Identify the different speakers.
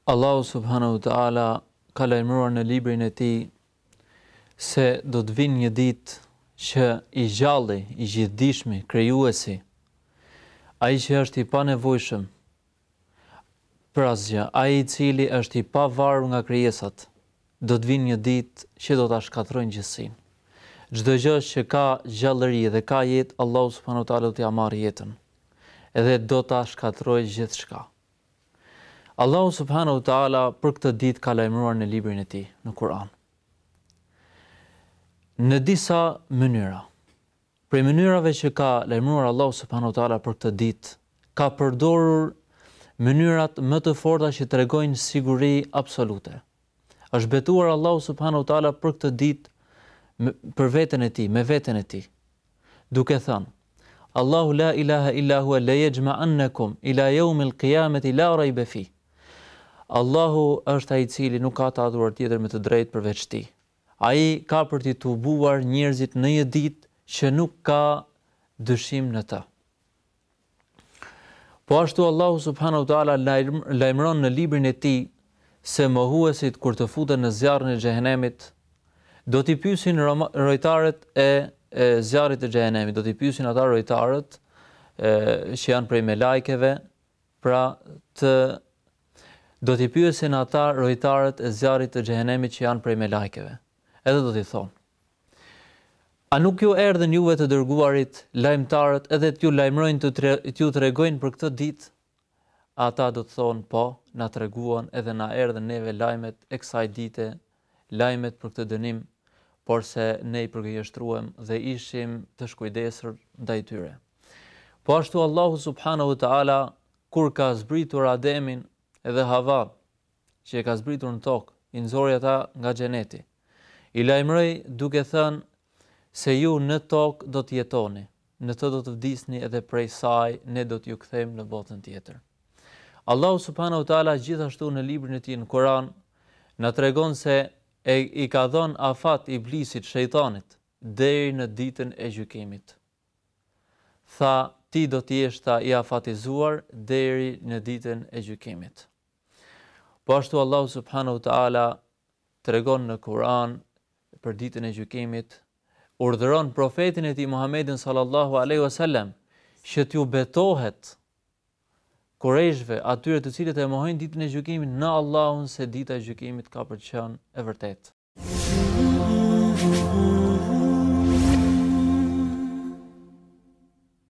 Speaker 1: Allahu subhanahu wa ta'ala ka lajmëruar në librin e tij se do të vinë një ditë që i gjalli, i gjithdijshmi, krijuesi, ai që është i panevojshëm për asgjë, ai i cili është i pavarur nga krijesat, do të vinë një ditë që do ta shkatërrojë gjithësinë. Çdo gjë që ka gjallëri dhe ka jetë, Allahu subhanahu wa ta'ala do t'ia marrë jetën, edhe do ta shkatërrojë gjithçka. Allahu subhanahu wa ta'ala për këtë ditë ka lajmëruar në librin e tij, në Kur'an. Në disa mënyra. Prej mënyrave që ka lajmëruar Allahu subhanahu wa ta'ala për këtë ditë, ka përdorur mënyrat më të forta që tregojnë siguri absolute. Është betuar Allahu subhanahu wa ta'ala për këtë ditë për veten e tij, me veten e tij, duke thënë: Allahu la ilaha illa huwa la yajma'annakum ila yawmil qiyamati la rayba fi. Allahu është ai i cili nuk ka të adhuruar tjetër me të drejtë përveç tij. Ai ka për t'i tubuar njerëzit në një ditë që nuk ka dyshim në të. Po ashtu Allahu subhanahu wa ta'ala lajmëron në librin e tij se mohuesit kur të futen në zjarrin e xhehenemit do t'i pyesin rojtarët e zjarrit të xhehenemit, do t'i pyesin ata rojtarët që janë prej melajkeve, do t'i pyesin ata rojtarët e zjarrit të xhehenemit që janë prej melajkeve. Edhe do t'i thonë: a nuk ju erdhën juve të dërguarit lajmtarët edhe t'ju lajmërojnë t'ju tregojnë për këtë ditë? Ata do të thonë: po, na treguan edhe na erdhën neve lajmet e kësaj dite, lajmet për këtë dënim, por se ne i përgënjeshtruam dhe ishim të shkujdesur ndaj tyre. Po ashtu Allahu subhanahu wa ta'ala kur ka zbritur Ademin edhe Hava, që e ka zbritur në tokë, i nxori ata nga xheneti, i lajmëroi duke thënë se ju në tokë do të jetoni, në të do të vdisni edhe prej saj ne do t'ju kthejmë në botën tjetër. Allahu subhanahu wa ta'ala gjithashtu në librin e tij në Kur'an na tregon se i ka dhënë afat iblisit, shejtanit, deri në ditën e gjykimit. Tha: ti do të jesh i afatizuar deri në ditën e gjykimit. Po ashtu Allahu subhanahu wa ta'ala tregon në Kur'an për ditën e gjykimit, urdhëron profetin e tij Muhammedin sallallahu alaihi wasallam që t'ju betohet Kurejshve, atyre të cilët e mohojnë ditën e gjykimit, në Allahun se dita e gjykimit ka për të qenë e vërtetë.